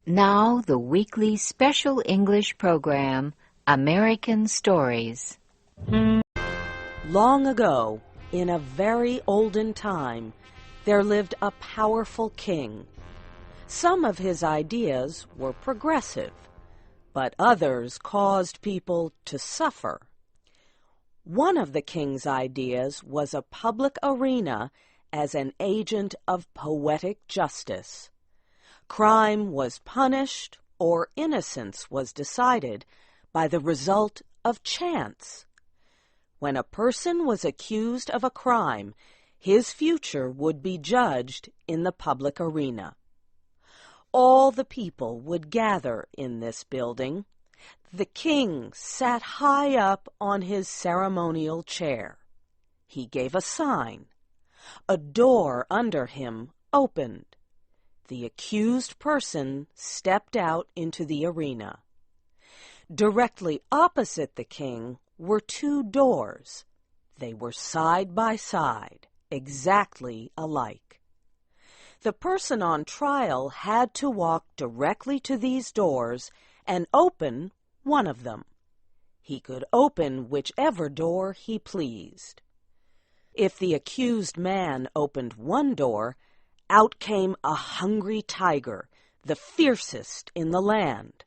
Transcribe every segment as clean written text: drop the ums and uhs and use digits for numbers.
Now the weekly special English program, American Stories. Long ago, in a very olden time, there lived a powerful king. Some of his ideas were progressive, but others caused people to suffer. One of the king's ideas was a public arena as an agent of poetic justice. Crime was punished or innocence was decided by the result of chance. When a person was accused of a crime, his future would be judged in the public arena. All the people would gather in this building. The king sat high up on his ceremonial chair. He gave a sign. A door under him opened. The accused person stepped out into the arena. Directly opposite the king were two doors. They were side by side, exactly alike. The person on trial had to walk directly to these doors and open one of them. He could open whichever door he pleased. If the accused man opened one door, out came a hungry tiger, the fiercest in the land.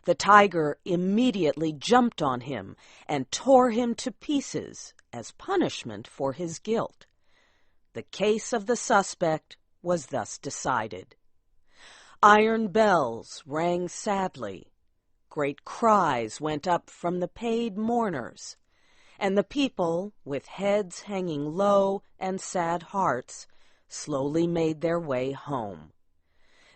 The tiger immediately jumped on him and tore him to pieces as punishment for his guilt. The case of the suspect was thus decided. Iron bells rang sadly. Great cries went up from the paid mourners, and the people, with heads hanging low and sad hearts, slowly made their way home.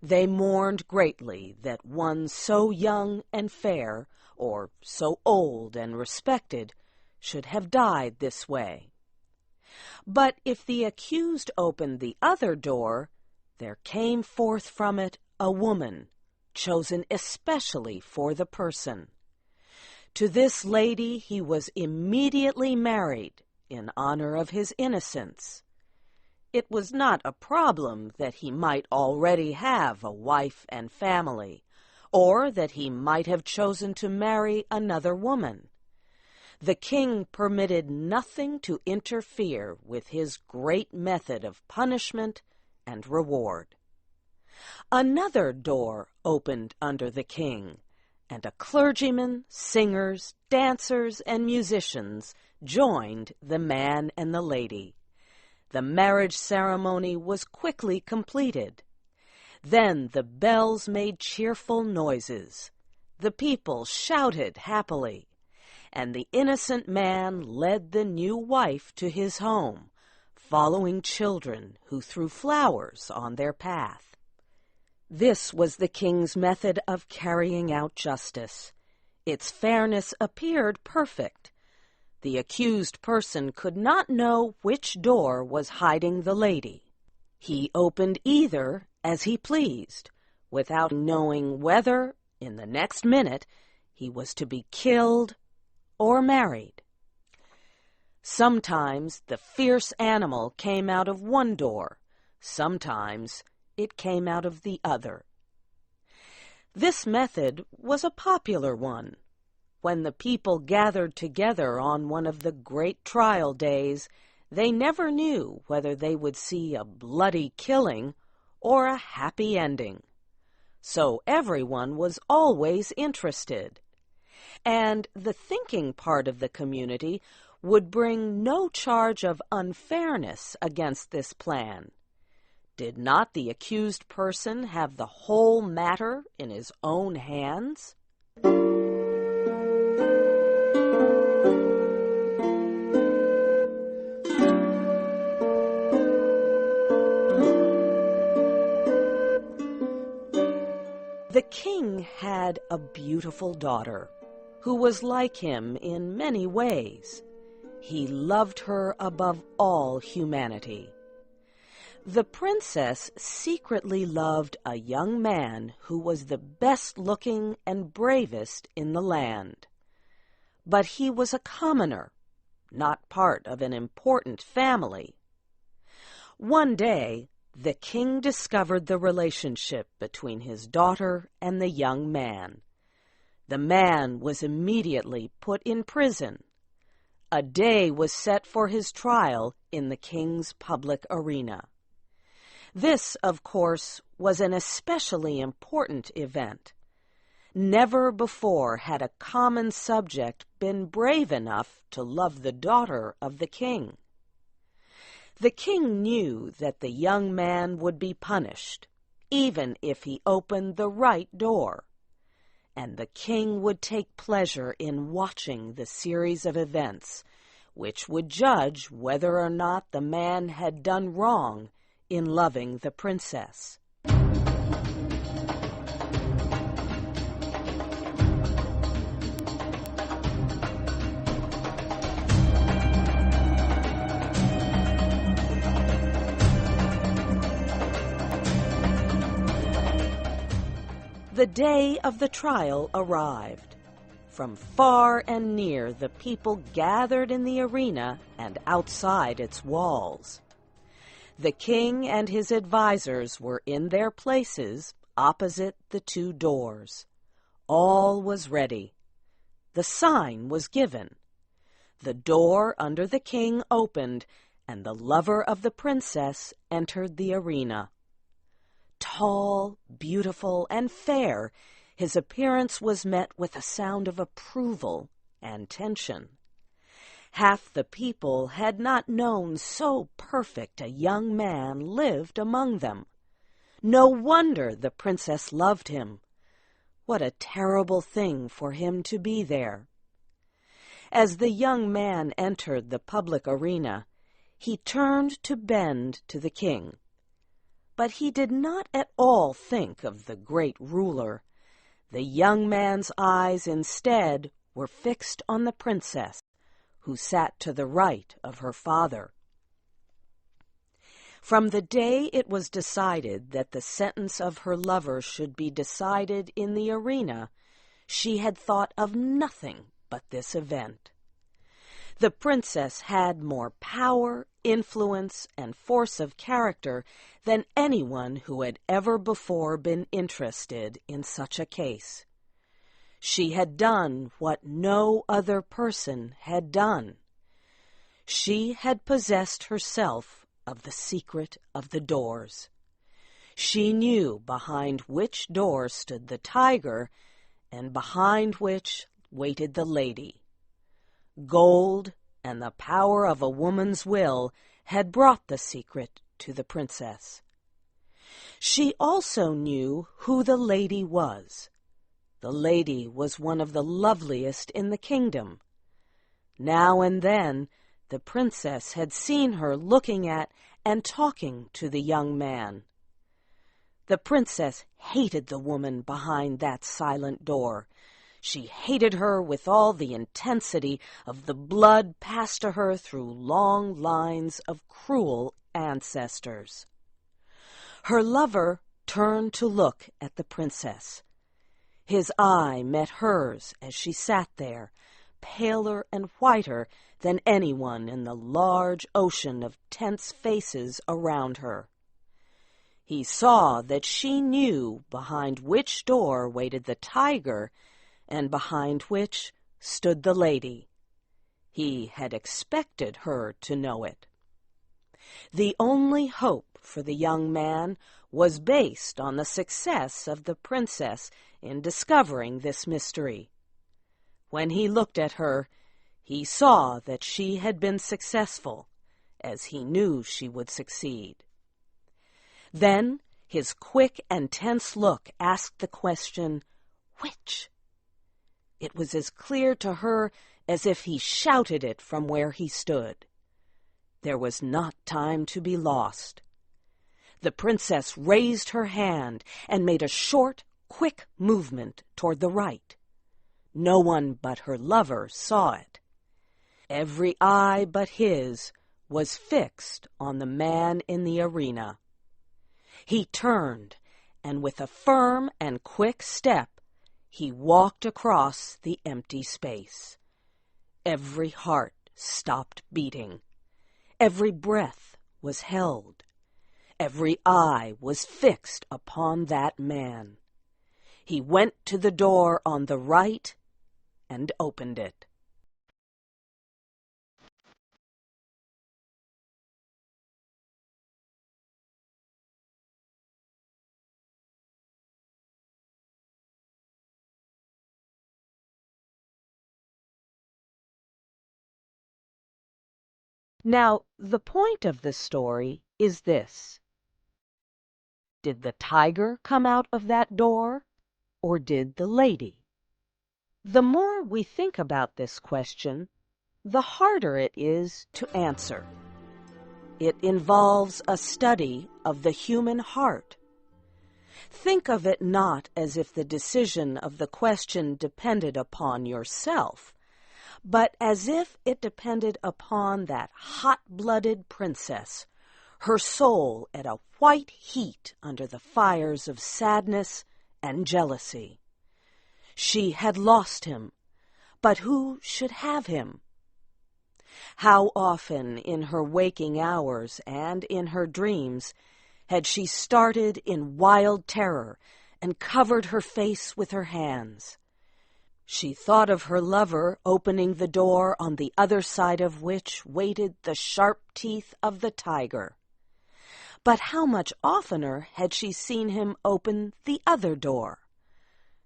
They mourned greatly that one so young and fair, or so old and respected, should have died this way. But if the accused opened the other door, there came forth from it a woman, chosen especially for the person. To this lady he was immediately married in honor of his innocence. It was not a problem that he might already have a wife and family, or that he might have chosen to marry another woman. The king permitted nothing to interfere with his great method of punishment and reward. Another door opened under the king, and a clergyman, singers, dancers, and musicians joined the man and the lady. The marriage ceremony was quickly completed. Then the bells made cheerful noises. The people shouted happily, and the innocent man led the new wife to his home, following children who threw flowers on their path. This was the king's method of carrying out justice. Its fairness appeared perfect. The accused person could not know which door was hiding the lady. He opened either as he pleased, without knowing whether, in the next minute, he was to be killed or married. Sometimes the fierce animal came out of one door, sometimes it came out of the other. This method was a popular one. When the people gathered together on one of the great trial days, they never knew whether they would see a bloody killing or a happy ending. So everyone was always interested. And the thinking part of the community would bring no charge of unfairness against this plan. Did not the accused person have the whole matter in his own hands? The king had a beautiful daughter, who was like him in many ways. He loved her above all humanity. The princess secretly loved a young man who was the best-looking and bravest in the land. But he was a commoner, not part of an important family. One day, the king discovered the relationship between his daughter and the young man. The man was immediately put in prison. A day was set for his trial in the king's public arena. This, of course, was an especially important event. Never before had a common subject been brave enough to love the daughter of the king. The king knew that the young man would be punished, even if he opened the right door, and the king would take pleasure in watching the series of events, which would judge whether or not the man had done wrong in loving the princess. The day of the trial arrived. From far and near, the people gathered in the arena and outside its walls. The king and his advisers were in their places opposite the two doors. All was ready. The sign was given. The door under the king opened, and the lover of the princess entered the arena. Tall, beautiful, and fair, his appearance was met with a sound of approval and tension. Half the people had not known so perfect a young man lived among them. No wonder the princess loved him. What a terrible thing for him to be there. As the young man entered the public arena, he turned to bend to the king. But he did not at all think of the great ruler. The young man's eyes instead were fixed on the princess, who sat to the right of her father. From the day it was decided that the sentence of her lover should be decided in the arena, she had thought of nothing but this event. The princess had more power, influence, and force of character than anyone who had ever before been interested in such a case. She had done what no other person had done. She had possessed herself of the secret of the doors. She knew behind which door stood the tiger and behind which waited the lady. Gold and the power of a woman's will had brought the secret to the princess. She also knew who the lady was. The lady was one of the loveliest in the kingdom. Now and then the princess had seen her looking at and talking to the young man. The princess hated the woman behind that silent door. She hated her with all the intensity of the blood passed to her through long lines of cruel ancestors. Her lover turned to look at the princess. His eye met hers as she sat there, paler and whiter than anyone in the large ocean of tense faces around her. He saw that she knew behind which door waited the tiger and behind which stood the lady. He had expected her to know it. The only hope for the young man was based on the success of the princess in discovering this mystery. When he looked at her, he saw that she had been successful, as he knew she would succeed. Then his quick and tense look asked the question, "Which?" It was as clear to her as if he shouted it from where he stood. There was not time to be lost. The princess raised her hand and made a short, quick movement toward the right. No one but her lover saw it. Every eye but his was fixed on the man in the arena. He turned, and with a firm and quick step, he walked across the empty space. Every heart stopped beating. Every breath was held. Every eye was fixed upon that man. He went to the door on the right and opened it. Now, the point of the story is this. Did the tiger come out of that door, or did the lady? The more we think about this question, the harder it is to answer. It involves a study of the human heart. Think of it not as if the decision of the question depended upon yourself, but as if it depended upon that hot-blooded princess, her soul at a white heat under the fires of sadness and jealousy. She had lost him, but who should have him? How often in her waking hours and in her dreams had she started in wild terror and covered her face with her hands? She thought of her lover opening the door on the other side of which waited the sharp teeth of the tiger. But how much oftener had she seen him open the other door?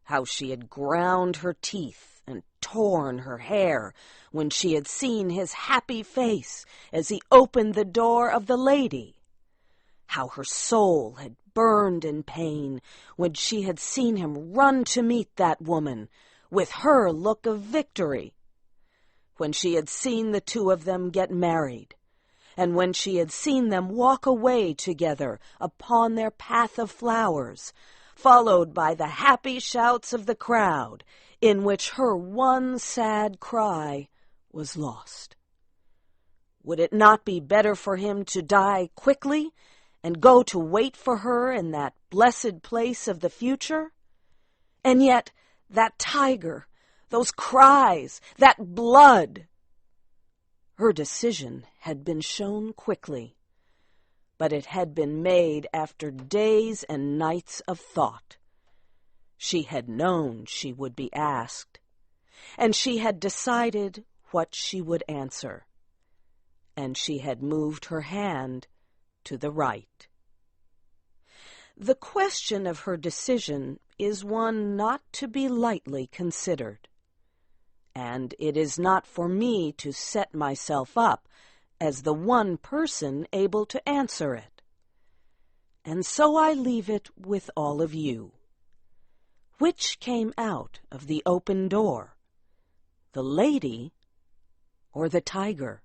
How she had ground her teeth and torn her hair when she had seen his happy face as he opened the door of the lady. How her soul had burned in pain when she had seen him run to meet that woman with her look of victory. When she had seen the two of them get married, and when she had seen them walk away together upon their path of flowers, followed by the happy shouts of the crowd, in which her one sad cry was lost. Would it not be better for him to die quickly and go to wait for her in that blessed place of the future? And yet, that tiger, those cries, that blood! Her decision had been shown quickly, but it had been made after days and nights of thought. She had known she would be asked, and she had decided what she would answer, and she had moved her hand to the right. The question of her decision is one not to be lightly considered, and it is not for me to set myself up as the one person able to answer it. And so I leave it with all of you. Which came out of the open door, the lady or the tiger?